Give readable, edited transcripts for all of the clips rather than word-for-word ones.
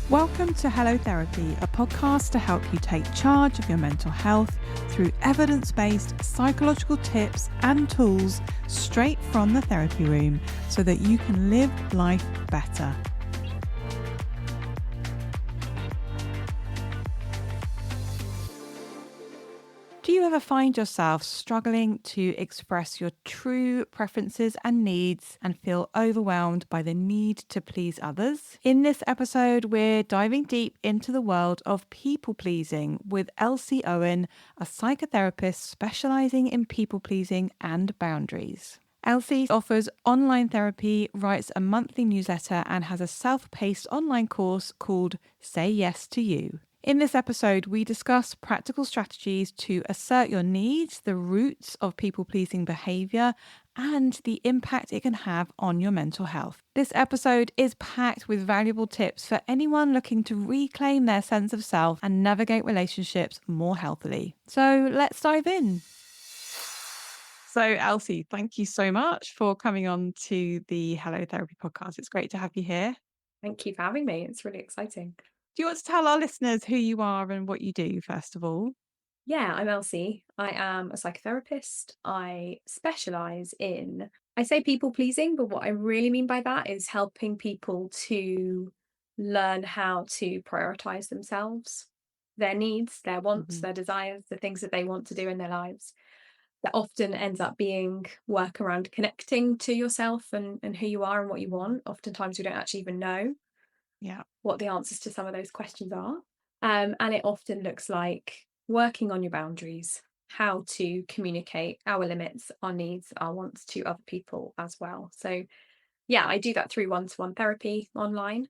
Welcome to Hello Therapy, a podcast to help you take charge of your mental health through evidence-based psychological tips and tools straight from the therapy room so that you can live life better. Do you ever find yourself struggling to express your true preferences and needs and feel overwhelmed by the need to please others? In this episode, we're diving deep into the world of people pleasing with Elsie Owen, a psychotherapist specializing in people pleasing and boundaries. Elsie offers online therapy, writes a monthly newsletter, and has a self-paced online course called Say Yes to You. In this episode, we discuss practical strategies to assert your needs, the roots of people-pleasing behaviour, and the impact it can have on your mental health. This episode is packed with valuable tips for anyone looking to reclaim their sense of self and navigate relationships more healthily. So let's dive in. So, Elsie, thank you so much for coming on to the Hello Therapy podcast. It's great to have you here. Thank you for having me. It's really exciting. Do you want to tell our listeners who you are and what you do, first of all? Yeah, I'm Elsie. I am a psychotherapist. I specialise in, I say people pleasing, but what I really mean by that is helping people to learn how to prioritise themselves, their needs, their wants, their desires, the things that they want to do in their lives. That often ends up being work around connecting to yourself and who you are and what you want. Oftentimes we don't actually even know what the answers to some of those questions are. And it often looks like working on your boundaries, how to communicate our limits, our needs, our wants to other people as well. So yeah, I do that through one-to-one therapy online.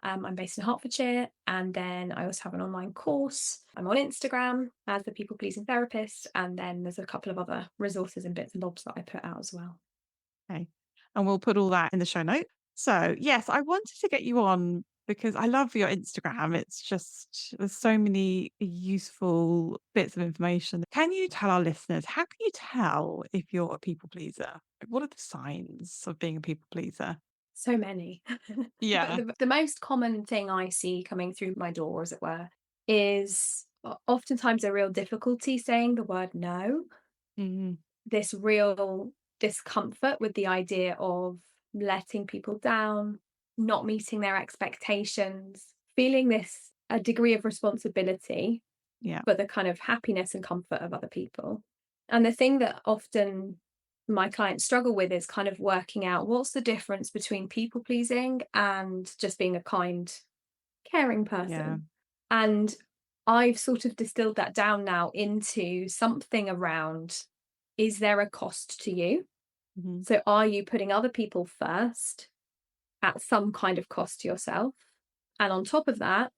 I'm based in Hertfordshire, and then I also have an online course. I'm on Instagram as the people pleasing therapist, and then there's a couple of other resources and bits and bobs that I put out as well. Okay. And we'll put all that in the show notes. So, yes, I wanted to get you on because I love your Instagram. It's just, there's so many useful bits of information. Can you tell our listeners, how can you tell if you're a people pleaser? What are the signs of being a people pleaser? So many. Yeah. But the most common thing I see coming through my door, as it were, is oftentimes a real difficulty saying the word no. Mm-hmm. This real discomfort with the idea of letting people down, not meeting their expectations, feeling this a degree of responsibility Yeah. for the kind of happiness and comfort of other people. And the thing that often my clients struggle with is kind of working out what's the difference between people pleasing and just being a kind, caring person. Yeah. And I've sort of distilled that down now into something around, is there a cost to you? Mm-hmm. So are you putting other people first at some kind of cost to yourself? And on top of that,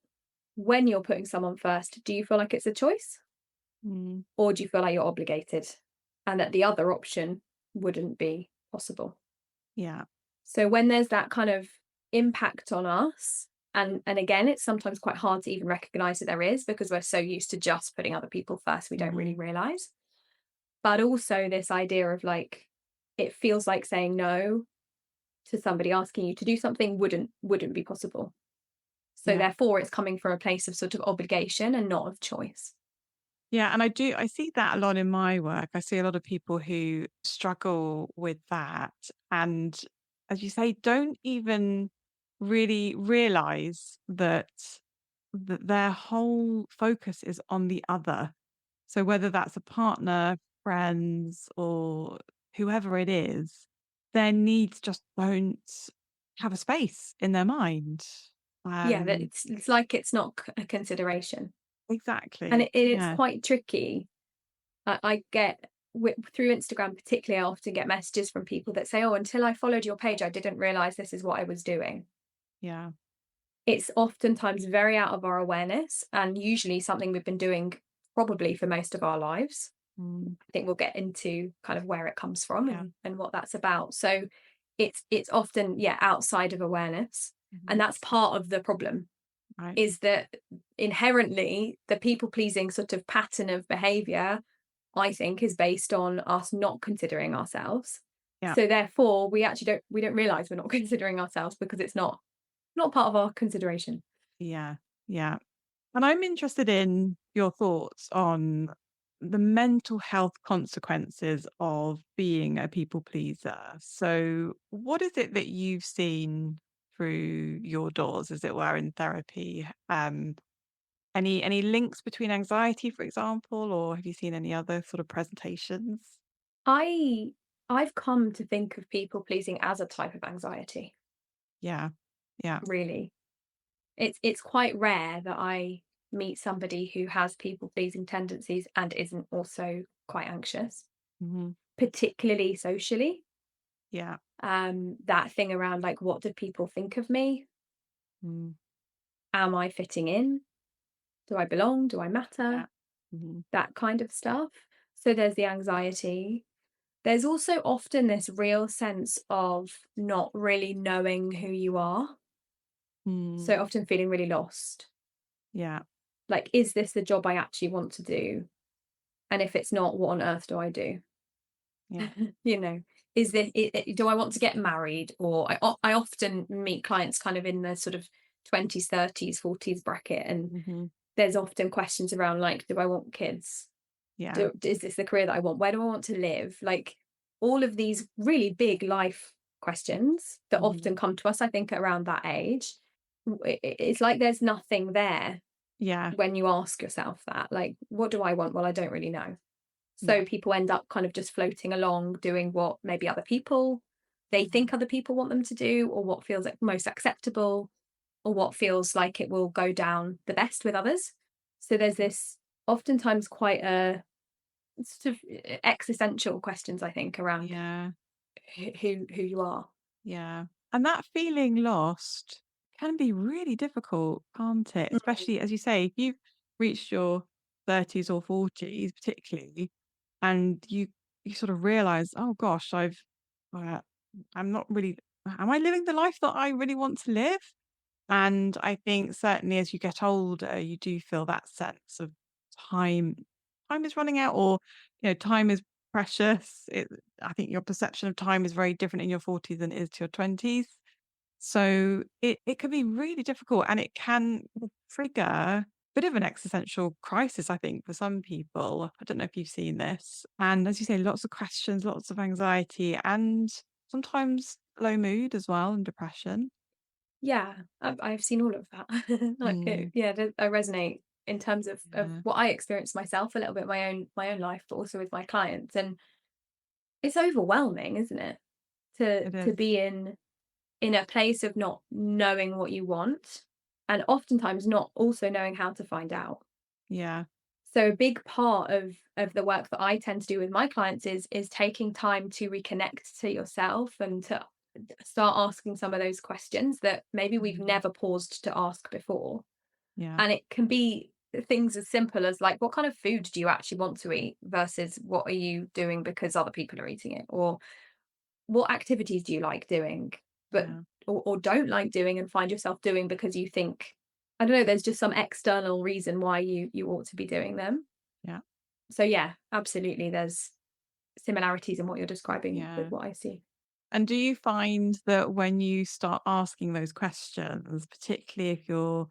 when you're putting someone first, do you feel like it's a choice? Mm. Or do you feel like you're obligated and that the other option wouldn't be possible? Yeah. So when there's that kind of impact on us, and again, it's sometimes quite hard to even recognize that there is because we're so used to just putting other people first, we don't really realize. But also this idea of like, it feels like saying no to somebody asking you to do something wouldn't be possible. So therefore it's coming from a place of sort of obligation and not of choice. Yeah, and I see that a lot in my work. I see a lot of people who struggle with that and, as you say, don't even really realize that their whole focus is on the other. So whether that's a partner, friends, or whoever it is, their needs just don't have a space in their mind. Yeah, that Um, it's like it's not a consideration. And exactly. it's Yeah. quite tricky. I get through Instagram particularly, I often get messages from people that say, oh, until I followed your page, I didn't realize this is what I was doing. Yeah. It's oftentimes very out of our awareness and usually something we've been doing probably for most of our lives. Mm, I think we'll get into kind of where it comes from yeah. and what that's about. So it's often, yeah, outside of awareness. And that's part of the problem, Right. is that inherently the people pleasing sort of pattern of behavior, I think, is based on us not considering ourselves. Yeah. So therefore we don't realize we're not considering ourselves because it's not part of our consideration. Yeah. Yeah. And I'm interested in your thoughts on the mental health consequences of being a people pleaser. So, what is it that you've seen through your doors, as it were, in therapy? Any links between anxiety, for example, or have you seen any other sort of presentations? I I've come to think of people pleasing as a type of anxiety, Yeah. Yeah. really. It's quite rare that I meet somebody who has people pleasing tendencies and isn't also quite anxious, Hmm. particularly socially. Yeah. That thing around like, what do people think of me? Mm. Am I fitting in? Do I belong? Do I Yeah. matter? Hmm. That kind of stuff. So there's the anxiety. There's also often this real sense of not really knowing who you are. Mm. So often feeling really lost. Yeah. Like, is this the job I actually want to do? And if it's not, what on earth do I do? Yeah. You know, is this, do I want to get married? Or I often meet clients kind of in the sort of 20s, 30s, 40s bracket. And Hmm. there's often questions around like, do I want kids? Yeah. Is this the career that I want? Where do I want to live? Like all of these really big life questions that Hmm. often come to us, I think, around that age. It's like there's nothing there Yeah. when you ask yourself that. Like, what do I want? Well, I don't really know. Yeah. So people end up kind of just floating along, doing what maybe other people they Mhm. think other people want them to do, or what feels like most acceptable, or what feels like it will go down the best with others. So there's this oftentimes quite a sort of existential questions, I think, around Yeah. who you are. Yeah. And that feeling lost can be really difficult, can't it? Mm. Especially as you say, if you've reached your 30s or 40s, particularly, and you sort of realize, oh gosh, uh, I'm not really, am I living the life that I really want to live? And I think certainly as you get older, you do feel that sense of time. Time is running out, or time is precious. I think your perception of time is very different in your 40s than it is to your 20s. So it can be really difficult, and it can trigger a bit of an existential crisis, I think, for some people. I don't know if you've seen this. And as you say, lots of questions, lots of anxiety, and sometimes low mood as well, and depression. Yeah, I've seen all of that. Like, Mm, yeah, I resonate in terms of yeah, what I experienced myself a little bit, my own life, but also with my clients. And it's overwhelming, isn't it? it To is. be in a place of not knowing what you want, and oftentimes not also knowing how to find out. Yeah. So a big part of the work that I tend to do with my clients is taking time to reconnect to yourself and to start asking some of those questions that maybe we've Mhm. never paused to ask before. Yeah. And it can be things as simple as like, what kind of food do you actually want to eat versus what are you doing because other people are eating it? Or what activities do you like doing, but Yeah. or don't like doing and find yourself doing because you think, I don't know, there's just some external reason why you ought to be doing them. Yeah. So yeah, absolutely there's similarities in what you're describing with Yeah. what I see. And do you find that when you start asking those questions, particularly if you're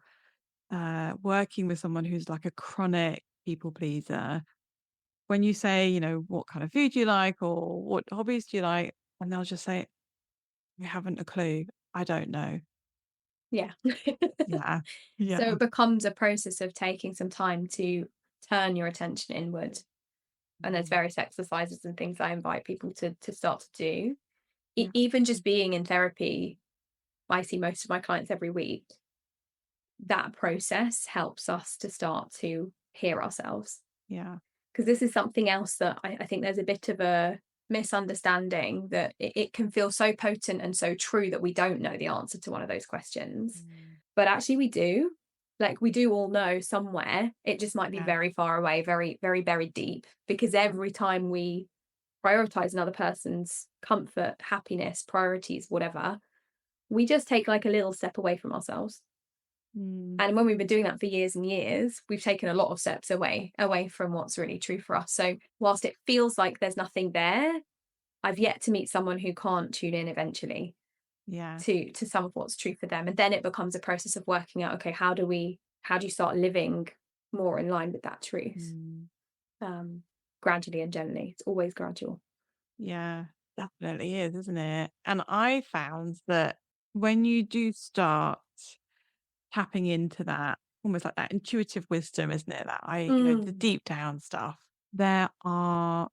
working with someone who's like a chronic people pleaser, when you say, what kind of food do you like or what hobbies do you like? And they'll just say, "You haven't a clue. I don't know." Yeah. Yeah. So Yeah. it becomes a process of taking some time to turn your attention inward. And there's Mhm. various exercises and things I invite people to start to do. Yeah. Even just being in therapy, I see most of my clients every week. That process helps us to start to hear ourselves. Yeah. Because this is something else that I think there's a bit of a misunderstanding that it can feel so potent and so true that we don't know the answer to one of those questions. Mm. But actually, we do. Like, we do all know somewhere. It just might be Yeah. very far away, very, very buried deep. Because every time we prioritize another person's comfort, happiness, priorities, whatever, we just take like a little step away from ourselves. Mm. And when we've been doing that for years and years, we've taken a lot of steps away from what's really true for us. So whilst it feels like there's nothing there, I've yet to meet someone who can't tune in eventually. Yeah. to some of what's true for them. And then it becomes a process of working out, okay, how do you start living more in line with that truth? Mm. Um, Gradually and gently. It's always gradual. Yeah, definitely is, isn't it? And I found that when you do start tapping into that, almost like that intuitive wisdom, isn't it? That the Mm, deep down stuff, there are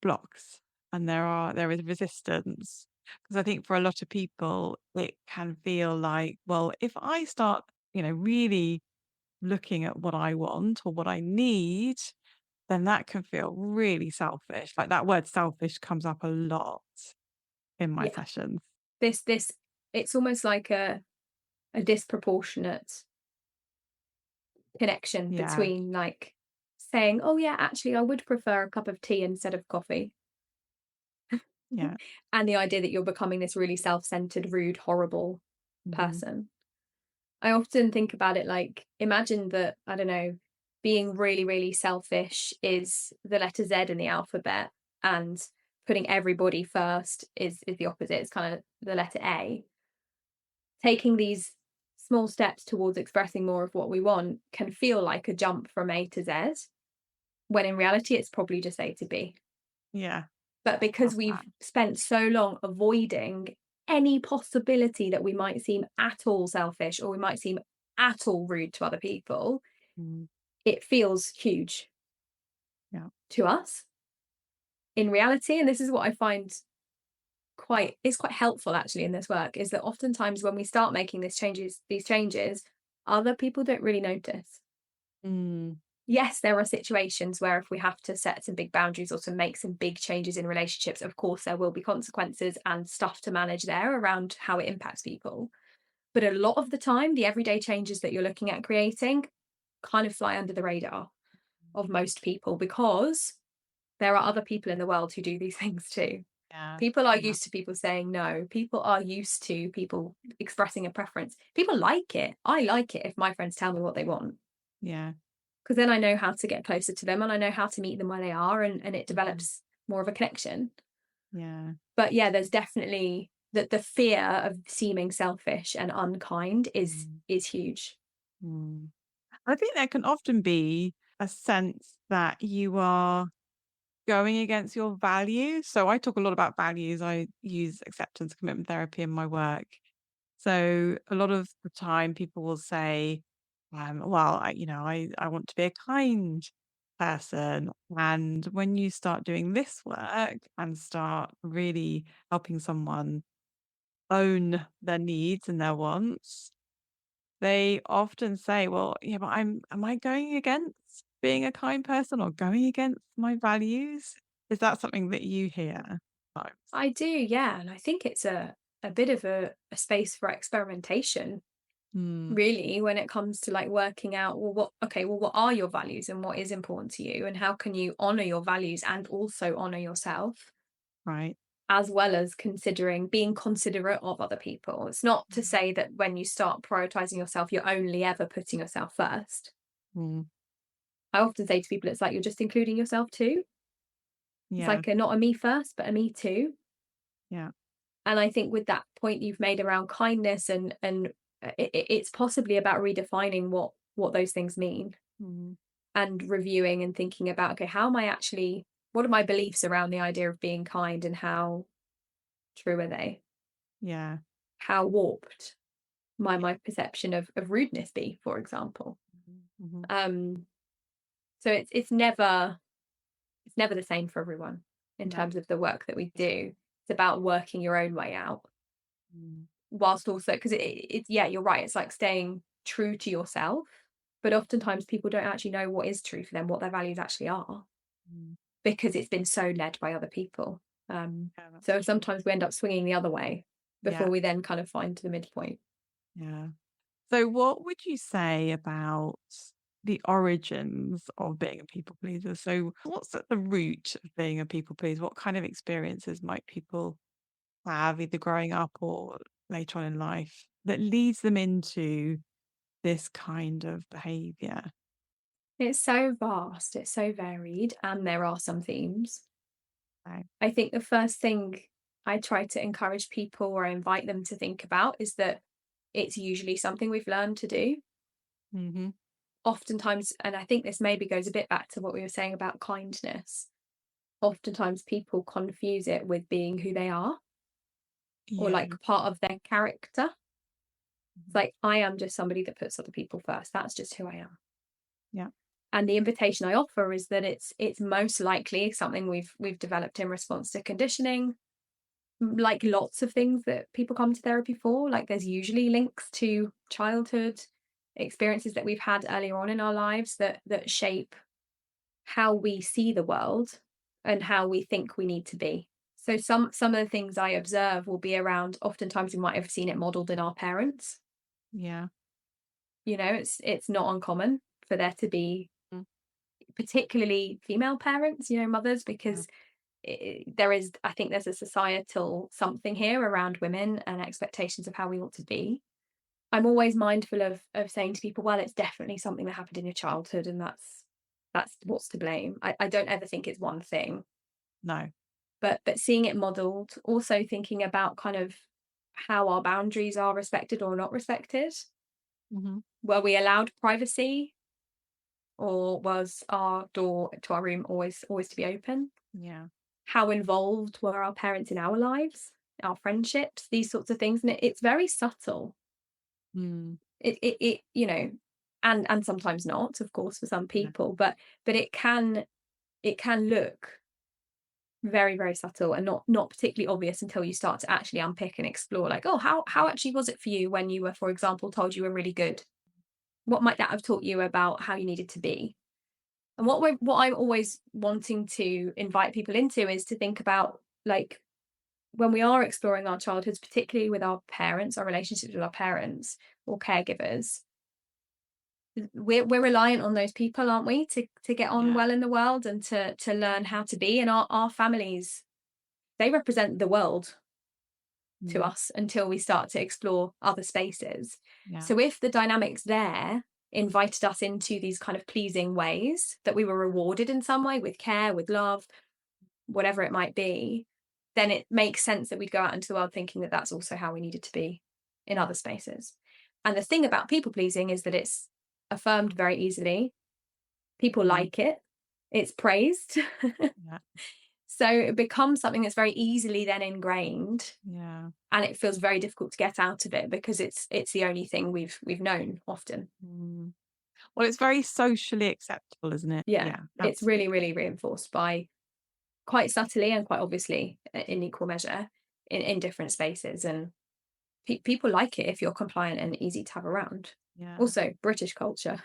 blocks and there is resistance. Because I think for a lot of people, it can feel like, well, if I start, really looking at what I want or what I need, then that can feel really selfish. Like that word selfish comes up a lot in my yeah. sessions. This it's almost like a disproportionate connection Yeah. between like saying, "Oh yeah, actually I would prefer a cup of tea instead of coffee." Yeah. And the idea that you're becoming this really self-centered, rude, horrible Hmm. person. I often think about it like, imagine that, I don't know, being really, really selfish is the letter Z in the alphabet, and putting everybody first is the opposite. It's kind of the letter A. Taking these small steps towards expressing more of what we want can feel like a jump from A to Z, when in reality it's probably just A to B. Yeah. But because Love we've that. spent so long avoiding any possibility that we might seem at all selfish or we might seem at all rude to other people, Mm. it feels huge Yeah. to us. In reality, and this is what I find quite helpful actually in this work, is that oftentimes when we start making these changes, other people don't really notice. Mm. Yes, there are situations where if we have to set some big boundaries or to make some big changes in relationships, of course, there will be consequences and stuff to manage there around how it impacts people. But a lot of the time, the everyday changes that you're looking at creating kind of fly under the radar of most people, because there are other people in the world who do these things too. Yeah. People are Yeah. used to people saying no. People are used to people expressing a preference. People like it. I like it if my friends tell me what they want, Yeah. because then I know how to get closer to them and I know how to meet them where they are, and it Mhm. develops more of a connection. Yeah. But yeah, there's definitely that the fear of seeming selfish and unkind Mm. is huge. Mm. I think there can often be a sense that you are going against your values. So I talk a lot about values. I use acceptance commitment therapy in my work. So a lot of the time people will say, well, I want to be a kind person. And when you start doing this work and start really helping someone own their needs and their wants, they often say, well, yeah, but am I going against being a kind person or going against my values? Is that something that you hear sometimes? I do, yeah. And I think it's a bit of a space for experimentation, Hmm. really, when it comes to like working out, well, what are your values and what is important to you? And how can you honor your values and also honor yourself, Right. as well as considering being considerate of other people? It's not to say that when you start prioritizing yourself, you're only ever putting yourself first. Mm. I often say to people, it's like you're just including yourself too. It's Yeah. like not a me first, but a me too. Yeah. And I think with that point you've made around kindness and it's possibly about redefining what those things mean, Mm. and reviewing and thinking about, okay, how am I actually, what are my beliefs around the idea of being kind, and how true are they? Yeah. How warped might Yeah. my perception of rudeness be, for example? Mhm. Um, so it's never the same for everyone in No. terms of the work that we do. It's about working your own way out, Mm. whilst also, because it's, yeah, you're right, it's like staying true to yourself, but oftentimes people don't actually know what is true for them, what their values actually are, Mm. because it's been so led by other people. Yeah, that's So true. sometimes we end up swinging the other way before Yeah. we then kind of find the midpoint. Yeah. So what would you say about the origins of being a people pleaser? So what's at the root of being a people pleaser? What kind of experiences might people have either growing up or later on in life that leads them into this kind of behavior? It's so vast, it's so varied, and there are some themes. Right. I think the first thing I try to encourage people or invite them to think about is that it's usually something we've learned to do. Mm-hmm. Oftentimes, and I think this maybe goes a bit back to what we were saying about kindness, oftentimes people confuse it with being who they are or Yeah. like part of their character. It's like, I am just somebody that puts other people first. That's just who I am. Yeah. And the invitation I offer is that it's most likely something we've developed in response to conditioning, like lots of things that people come to therapy for. Like there's usually links to childhood experiences that we've had earlier on in our lives that shape how we see the world and how we think we need to be. So some of the things I observe will be around, oftentimes we might have seen it modeled in our parents. Yeah. You know, it's not uncommon for there to be Mm. particularly female parents, you know, mothers, Yeah. because there is, I think there's a societal something here around women and expectations of how we ought to be. I'm always mindful of saying to people, well, it's definitely something that happened in your childhood, and that's what's to blame. I don't ever think it's one thing, No. but seeing it modeled, also thinking about kind of how our boundaries are respected or not respected. Mm-hmm. Were we allowed privacy, or was our door to our room always to be open? Yeah. How involved were our parents in our lives, our friendships, these sorts of things? And it's very subtle. Mm. It you know, and sometimes not, of course, for some Yeah. people, but it can look very, very subtle and not particularly obvious until you start to actually unpick and explore, like, oh, how actually was it for you when you were, for example, told you were really good? What might that have taught you about how you needed to be? And what I'm always wanting to invite people into is to think about, like, when we are exploring our childhoods, particularly with our parents, our relationships with our parents or caregivers, we're reliant on those people, aren't we, to get on Yeah. well in the world and to learn how to be. And our families, they represent the world to Mm. us until we start to explore other spaces. Yeah. So if the dynamics there invited us into these kind of pleasing ways that we were rewarded in some way with care, with love, whatever it might be, then it makes sense that we'd go out into the world thinking that that's also how we needed to be in other spaces. And the thing about people pleasing is that it's affirmed very easily. People Mm. like it. It's praised. Yeah. So it becomes something that's very easily then ingrained, Yeah. and it feels very difficult to get out of it because it's the only thing we've known often. Mm. Well, it's very socially acceptable, isn't it? Yeah, Yeah, it's really, absolutely. really reinforced by quite subtly and quite obviously in equal measure in different spaces. And people like it if you're compliant and easy to have around. Yeah. Also, British culture.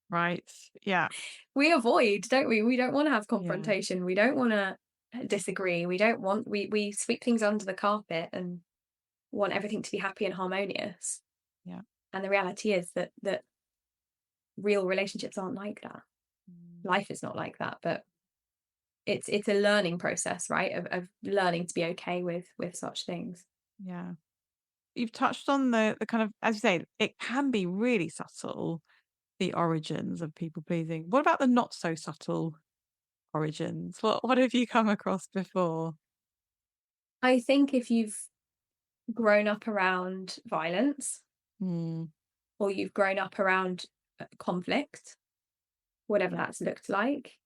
Right. Yeah. We avoid, don't we? We don't want to have Yeah. confrontation. We don't want to disagree. We don't want, we sweep things under the carpet and want everything to be happy and harmonious. Yeah. And the reality is that real relationships aren't like that. Mm. Life is not like that, but it's a learning process, right? Of learning to be okay with such things. Yeah. You've touched on the kind of, as you say, it can be really subtle, the origins of people pleasing. What about the not so subtle origins? What have you come across before? I think if you've grown up around violence, Mm. or you've grown up around conflict, whatever Yeah. that's looked like,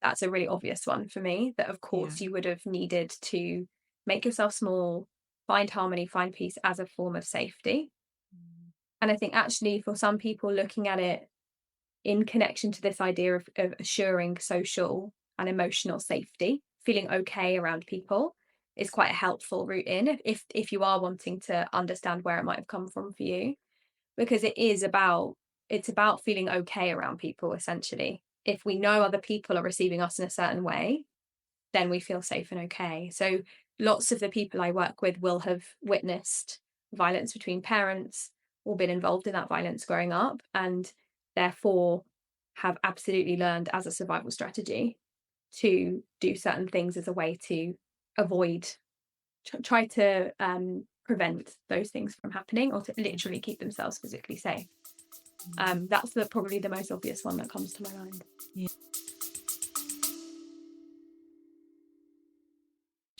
that's a really obvious one for me. That, of Yeah. course, you would have needed to make yourself small, find harmony, find peace as a form of safety. Mm. And I think actually for some people looking at it in connection to this idea of assuring social and emotional safety, feeling okay around people, is quite a helpful route in if you are wanting to understand where it might have come from for you, because it's about feeling okay around people. Essentially, if we know other people are receiving us in a certain way, then we feel safe and okay. So lots of the people I work with will have witnessed violence between parents or been involved in that violence growing up, and therefore have absolutely learned as a survival strategy to do certain things as a way to avoid, try to prevent those things from happening, or to literally keep themselves physically safe. That's probably the most obvious one that comes to my mind.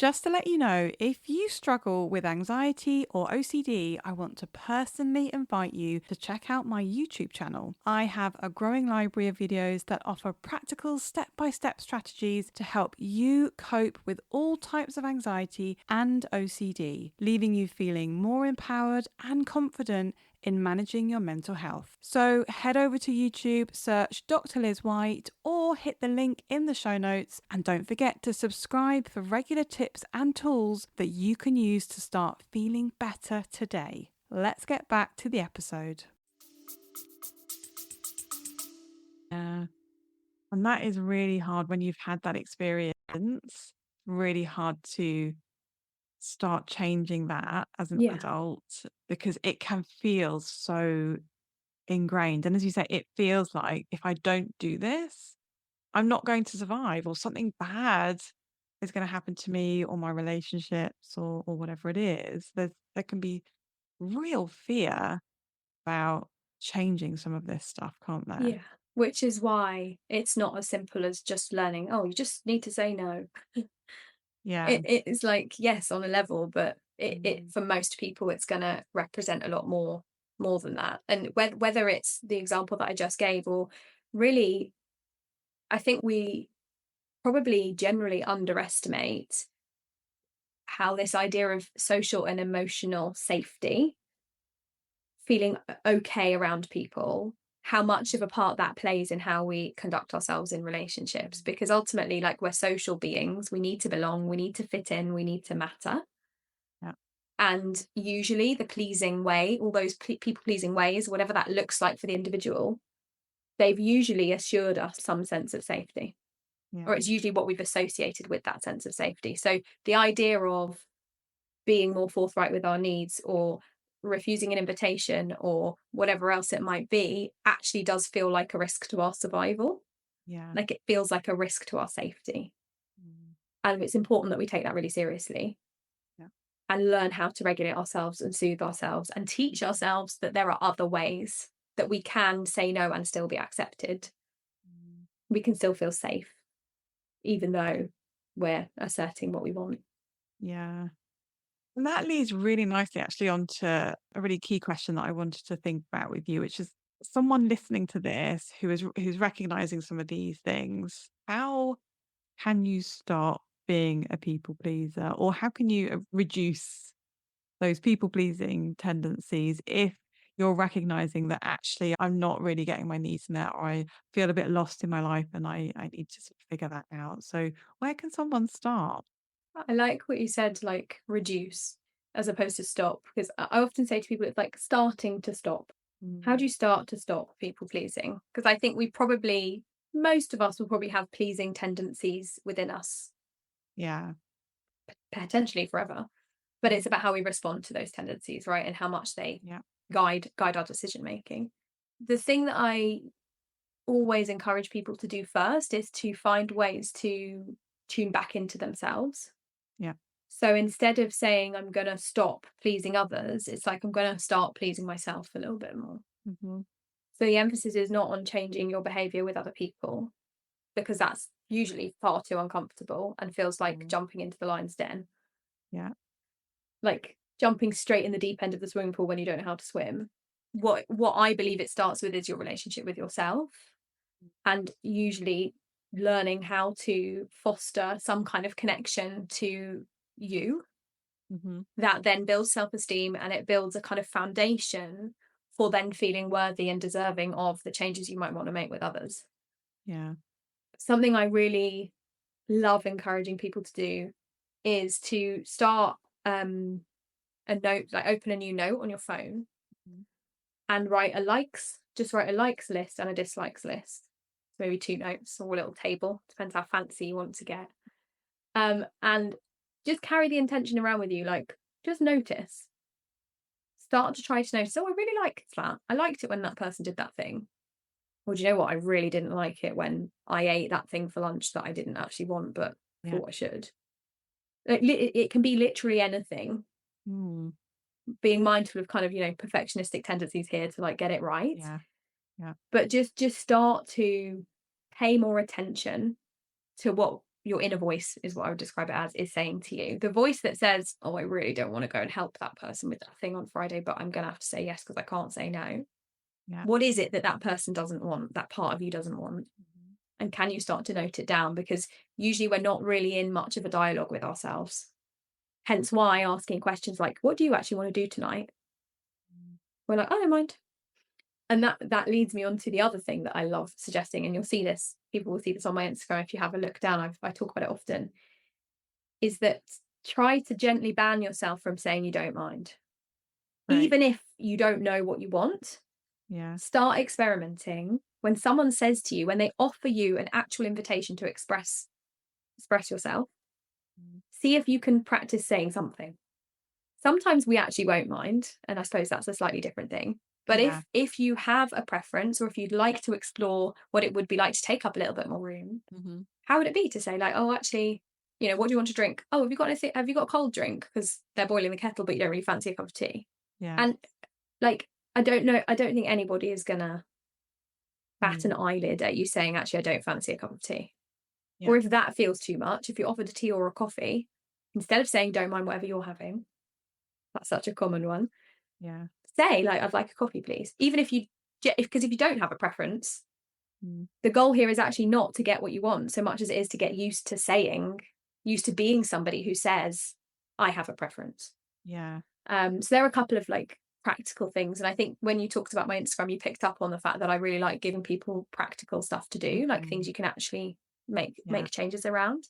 Just to let you know, if you struggle with anxiety or OCD, I want to personally invite you to check out my YouTube channel. I have a growing library of videos that offer practical step-by-step strategies to help you cope with all types of anxiety and OCD, leaving you feeling more empowered and confident in managing your mental health. So head over to YouTube, search Dr. Liz White, or hit the link in the show notes. And don't forget to subscribe for regular tips and tools that you can use to start feeling better today. Let's get back to the episode. Yeah. And that is really hard when you've had that experience. Really hard to start changing that as an Yeah. adult because it can feel so ingrained. And as you say, it feels like if I don't do this, I'm not going to survive, or something bad is going to happen to me or my relationships or whatever it is. There can be real fear about changing some of this stuff, can't there? Yeah. Which is why it's not as simple as just learning, oh, you just need to say no. Yeah. It is like, yes, on a level, but it Mm, for most people, it's gonna represent a lot more than that. And whether it's the example that I just gave or really, I think we probably generally underestimate how this idea of social and emotional safety, feeling okay around people, how much of a part that plays in how we conduct ourselves in relationships. Because ultimately, like, we're social beings, we need to belong, we need to fit in, we need to matter. yeah. And usually, the pleasing way, all those people pleasing ways, whatever that looks like for the individual, they've usually assured us some sense of safety, Yeah. or it's usually what we've associated with that sense of safety. So the idea of being more forthright with our needs or refusing an invitation or whatever else it might be actually does feel like a risk to our survival. Yeah. Like, it feels like a risk to our safety. Mm, And it's important that we take that really seriously yeah. and learn how to regulate ourselves and soothe ourselves and teach ourselves that there are other ways that we can say no and still be accepted. Mm, We can still feel safe, even though we're asserting what we want. yeah. And that leads really nicely actually onto a really key question that I wanted to think about with you, which is someone listening to this who's recognizing some of these things. How can you stop being a people pleaser, or how can you reduce those people pleasing tendencies if you're recognizing that actually I'm not really getting my needs met, or I feel a bit lost in my life and I need to sort of figure that out. So where can someone start? I like what you said, like reduce as opposed to stop, because I often say to people, it's like starting to stop. How do Mm, you start to stop people pleasing? Because I think most of us will probably have pleasing tendencies within us, yeah. potentially forever. But it's Mm, about how we respond to those tendencies, right? And how much they yeah. guide our decision making. The thing that I always encourage people to do first is to find ways to tune back into themselves. Yeah. So instead of saying I'm going to stop pleasing others, it's like I'm going to start pleasing myself a little bit more. Hmm. So the emphasis is not on changing your behavior with other people, because that's usually far too uncomfortable and feels like Mm, jumping into the lion's den, yeah. like jumping straight in the deep end of the swimming pool when you don't know how to swim. What I believe it starts with is your relationship with yourself, and usually learning how to foster some kind of connection to you Hmm. that then builds self-esteem, and it builds a kind of foundation for then feeling worthy and deserving of the changes you might want to make with others. Yeah. Something I really love encouraging people to do is to start a note, like open a new note on your phone Mhm. and just write a likes list and a dislikes list. So maybe two notes or a little table, depends how fancy you want to get. And just carry the intention around with you, like just notice. Start to try to notice, oh, I really liked that. I liked it when that person did that thing. Or do you know what? I really didn't like it when I ate that thing for lunch that I didn't actually want, but Yeah. thought I should. Like, it can be literally anything. Mm, Being mindful of kind of, perfectionistic tendencies here to like get it right. yeah. Yeah. But just start to pay more attention to what your inner voice is what I would describe it as, is saying to you. The voice that says, oh, I really don't want to go and help that person with that thing on Friday, but I'm going to have to say yes because I can't say no. Yeah. What is it that that person doesn't want, that part of you doesn't want? Mhm. And can you start to note it down? Because usually we're not really in much of a dialogue with ourselves. Hence why asking questions like, what do you actually want to do tonight? Mm. We're like, I don't mind. And that leads me on to the other thing that I love suggesting, and you'll see this, people will see this on my Instagram if you have a look down. I talk about it often, is that try to gently ban yourself from saying you don't mind. Right. Even if you don't know what you want, Yeah. start experimenting. When someone says to you, when they offer you an actual invitation to express yourself, Mm. see if you can practice saying something. Sometimes we actually won't mind, and I suppose that's a slightly different thing. But Yeah. if you have a preference, or if you'd like to explore what it would be like to take up a little bit more room, Mhm. how would it be to say like, oh, actually, what do you want to drink? Oh, have you got anything? Have you got a cold drink? Because they're boiling the kettle, but you don't really fancy a cup of tea. Yeah. And like, I don't know. I don't think anybody is gonna bat an Mm. eyelid at you saying, actually, I don't fancy a cup of tea. Yeah. Or if that feels too much, if you're offered a tea or a coffee, instead of saying don't mind whatever you're having, that's such a common one. Yeah. Say like, I'd like a coffee, please. Even if you, because if you don't have a preference, Mm. the goal here is actually not to get what you want so much as it is to get used to being somebody who says, I have a preference. Yeah. So there are a couple of like practical things. And I think when you talked about my Instagram, you picked up on the fact that I really like giving people practical stuff to do, like things Mhm. you can actually make Yeah. changes around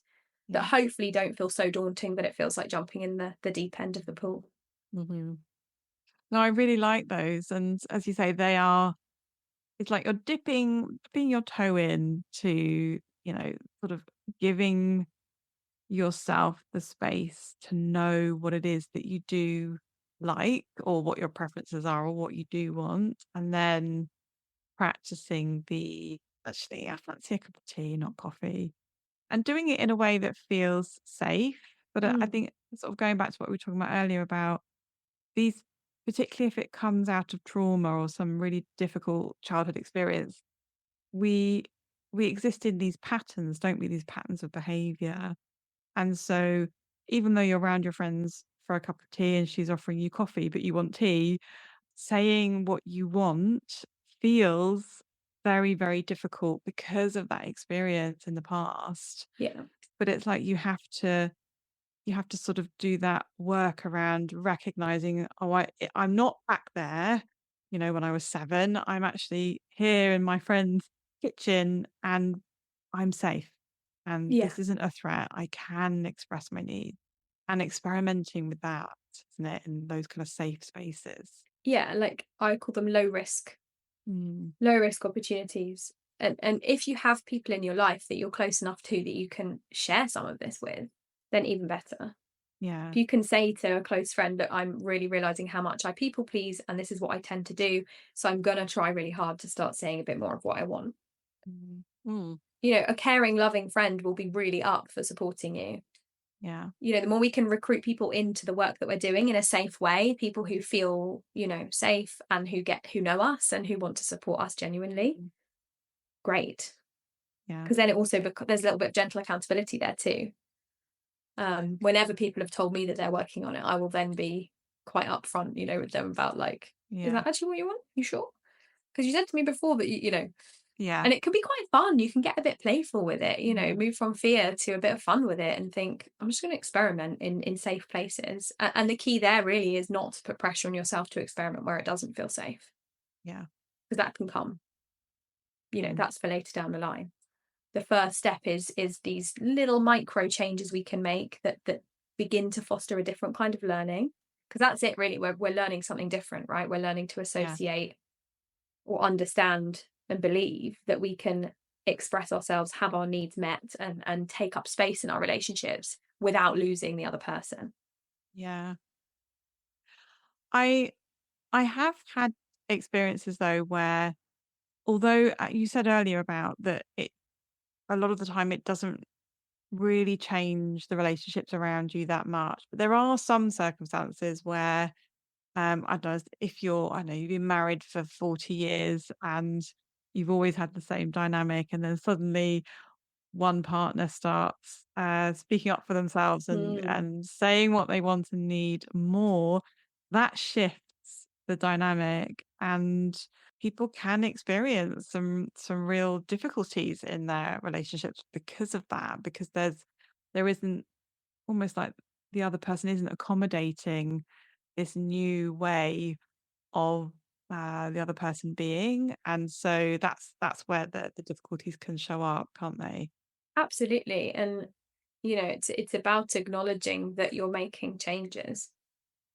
that Yeah. hopefully don't feel so daunting that it feels like jumping in the deep end of the pool. Mhm. No, I really like those, and as you say, it's like you're dipping your toe in to, sort of giving yourself the space to know what it is that you do like, or what your preferences are, or what you do want, and then practicing actually, I fancy a cup of tea, not coffee, and doing it in a way that feels safe. But I Mm. think sort of going back to what we were talking about earlier about these, particularly if it comes out of trauma or some really difficult childhood experience, we we exist in these patterns, don't we? These patterns of behavior. And so even though you're around your friends for a cup of tea and she's offering you coffee, but you want tea, saying what you want feels very, very difficult because of that experience in the past. Yeah. But it's like you have to sort of do that work around recognizing, oh, I'm not back there, when I was 7. I'm actually here in my friend's kitchen and I'm safe. And Yeah. this isn't a threat. I can express my needs, and experimenting with that, isn't it? In those kind of safe spaces. Yeah. Like I call them Mm. low risk opportunities. And if you have people in your life that you're close enough to that you can share some of this with, then even better. Yeah. If you can say to a close friend that I'm really realizing how much I people please and this is what I tend to do, so I'm going to try really hard to start saying a bit more of what I want. Mm. Mm. A caring, loving friend will be really up for supporting you. Yeah. The more we can recruit people into the work that we're doing in a safe way, people who feel, safe and who know us and who want to support us genuinely, Mm. great. Yeah. Because then it also there's a little bit of gentle accountability there too. Whenever people have told me that they're working on it, I will then be quite upfront, with them about like, is Yeah. that actually what you want? You sure? Because you said to me before that Yeah. and it can be quite fun. You can get a bit playful with it, Mm. move from fear to a bit of fun with it and think, I'm just going to experiment in safe places. And the key there really is not to put pressure on yourself to experiment where it doesn't feel safe, Yeah. because that can come, Mm. that's for later down the line. The first step is these little micro changes we can make that begin to foster a different kind of learning, because that's it really. We're learning something different, right? We're learning to Yeah. associate or understand and believe that we can express ourselves, have our needs met, and take up space in our relationships without losing the other person. Yeah. I I have had experiences though where, although you said earlier about that, a lot of the time it doesn't really change the relationships around you that much. But there are some circumstances where, I don't know, if I know you've been married for 40 years and you've always had the same dynamic, and then suddenly one partner starts speaking up for themselves Mm, and saying what they want and need more, that shifts the dynamic, and people can experience some real difficulties in their relationships because of that, because there isn't, almost like the other person isn't accommodating this new way of the other person being, and so that's where the difficulties can show up, can't they? absolutely. And it's about acknowledging that you're making changes.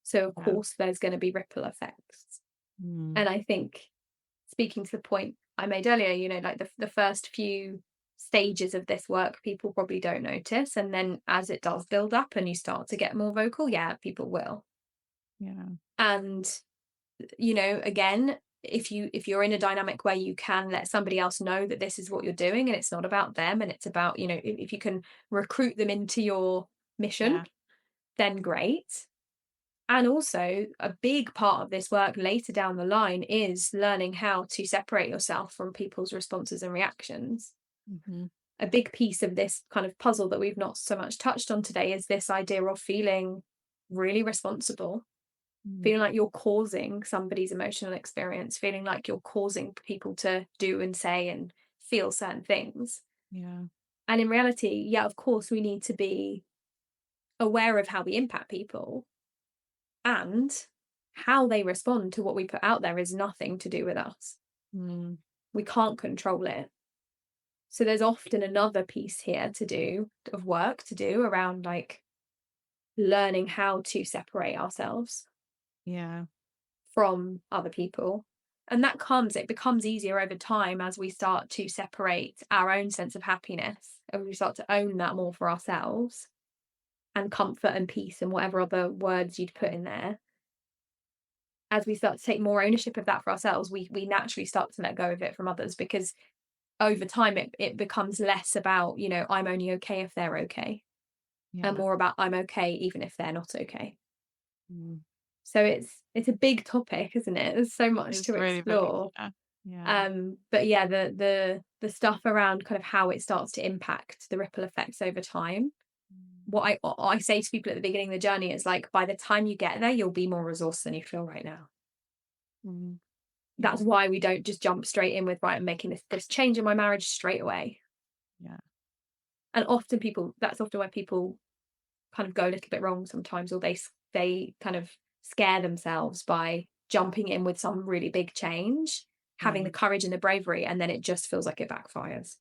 So of Yeah. course there's going to be ripple effects. Mm. And I think, speaking to the point I made earlier, like the first few stages of this work, people probably don't notice. And then as it does build up and you start to get more vocal, yeah, people will. Yeah. And, again, if you're in a dynamic where you can let somebody else know that this is what you're doing and it's not about them and it's about, if you can recruit them into your mission, Yeah. then great. And also, a big part of this work later down the line is learning how to separate yourself from people's responses and reactions. Mhm. A big piece of this kind of puzzle that we've not so much touched on today is this idea of feeling really responsible, Mm. feeling like you're causing somebody's emotional experience, feeling like you're causing people to do and say and feel certain things. Yeah. And in reality, yeah, of course, we need to be aware of how we impact people, and how they respond to what we put out there is nothing to do with us. Mm. We can't control it. So there's often another piece here to do, of work to do, around like learning how to separate ourselves Yeah. from other people. And it becomes easier over time as we start to separate our own sense of happiness, and we start to own that more for ourselves, and comfort and peace and whatever other words you'd put in there. As we start to take more ownership of that for ourselves, we naturally start to let go of it from others, because over time it becomes less about, I'm only okay if they're okay, and Yeah. more about I'm okay even if they're not okay. Mm. So it's a big topic, isn't it? There's so much It's to really big. explore. Yeah. Yeah. But yeah, the stuff around kind of how it starts to impact the ripple effects over time. Mm. What I say to people at the beginning of the journey is like, by the time you get there, you'll be more resourced than you feel right now. Mm. Yeah. That's why we don't just jump straight in with, right, I'm making this change in my marriage straight away. Yeah. And that's often where people kind of go a little bit wrong sometimes, or they kind of scare themselves by jumping in with some really big change, having Yeah. the courage and the bravery, and then it just feels like it backfires.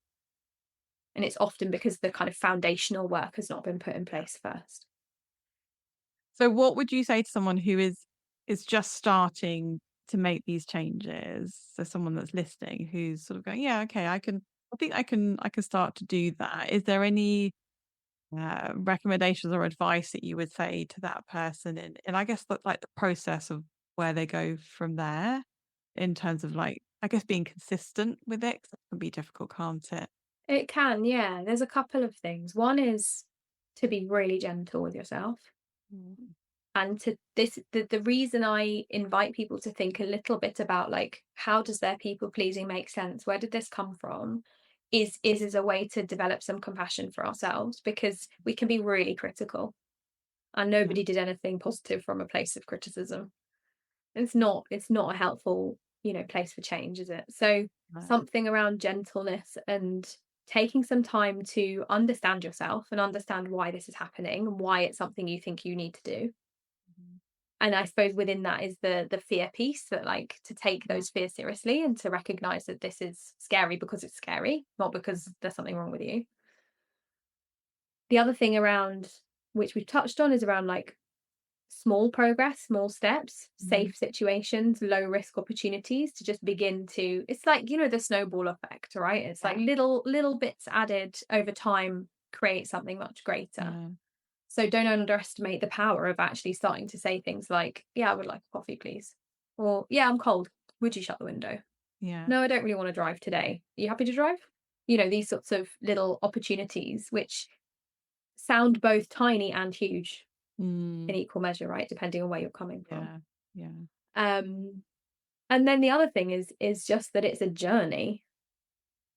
And it's often because the kind of foundational work has not been put in place first. So what would you say to someone who is just starting to make these changes? So someone that's listening who's sort of going, yeah, okay, I think I can start to do that. Is there any recommendations or advice that you would say to that person, and I guess that like the process of where they go from there, in terms of like, I guess, being consistent with it, 'cause that can be difficult, can't it? It can, yeah. There's a couple of things. One is to be really gentle with yourself. Mm. And to this the reason I invite people to think a little bit about, like, how does their people pleasing make sense, where did this come from, is as a way to develop some compassion for ourselves, because we can be really critical, and Yeah. nobody did anything positive from a place of criticism. It's not a helpful, place for change, is it? So Right. something around gentleness and taking some time to understand yourself and understand why this is happening and why it's something you think you need to do. Mhm. And I suppose within that is the fear piece, that, like, to take Yeah. those fears seriously and to recognize that this is scary because it's scary, not because there's something wrong with you. The other thing around, which we've touched on, is around like small progress, small steps, Mhm. safe situations, low risk opportunities to just begin to, it's like, the snowball effect, right? It's like Yeah. little bits added over time create something much greater. Yeah. So don't underestimate the power of actually starting to say things like, yeah, I would like a coffee, please. Or, yeah, I'm cold. Would you shut the window? Yeah. No, I don't really want to drive today. Are you happy to drive? These sorts of little opportunities, which sound both tiny and huge in Mm. equal measure, right? Depending on where you're coming from. Yeah. Yeah. Um, and then the other thing is just that it's a journey,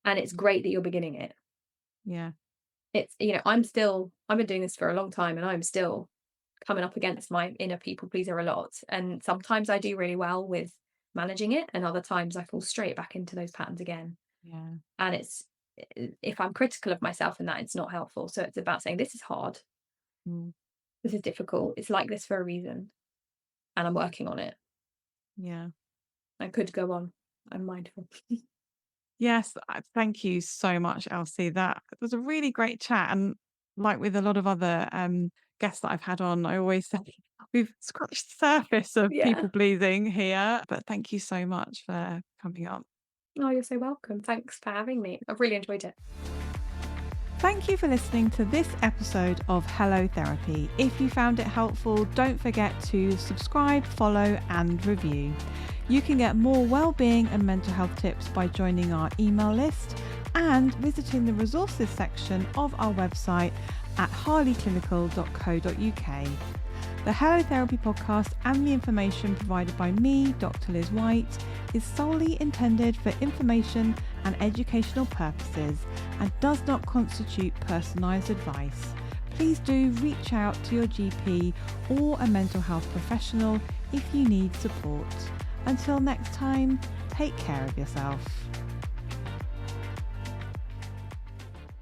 and it's Mm. great that you're beginning it. Yeah. It's, I've been doing this for a long time and I'm still coming up against my inner people pleaser a lot. And sometimes I do really well with managing it, and other times I fall straight back into those patterns again. Yeah. And if I'm critical of myself in that, it's not helpful. So it's about saying, this is hard, Mm. this is difficult, it's like this for a reason, and I'm working on it. Yeah. I could go on. I'm mindful. Yes, thank you so much, Elsie. That was a really great chat. And like with a lot of other guests that I've had on, I always say we've scratched the surface of Yeah. people pleasing here. But thank you so much for coming on. Oh, you're so welcome. Thanks for having me. I've really enjoyed it. Thank you for listening to this episode of Hello Therapy. If you found it helpful, don't forget to subscribe, follow, and review. You can get more well-being and mental health tips by joining our email list and visiting the resources section of our website at harleyclinical.co.uk. The Hello Therapy podcast and the information provided by me, Dr. Liz White, is solely intended for information and educational purposes and does not constitute personalised advice. Please do reach out to your GP or a mental health professional if you need support. Until next time, take care of yourself.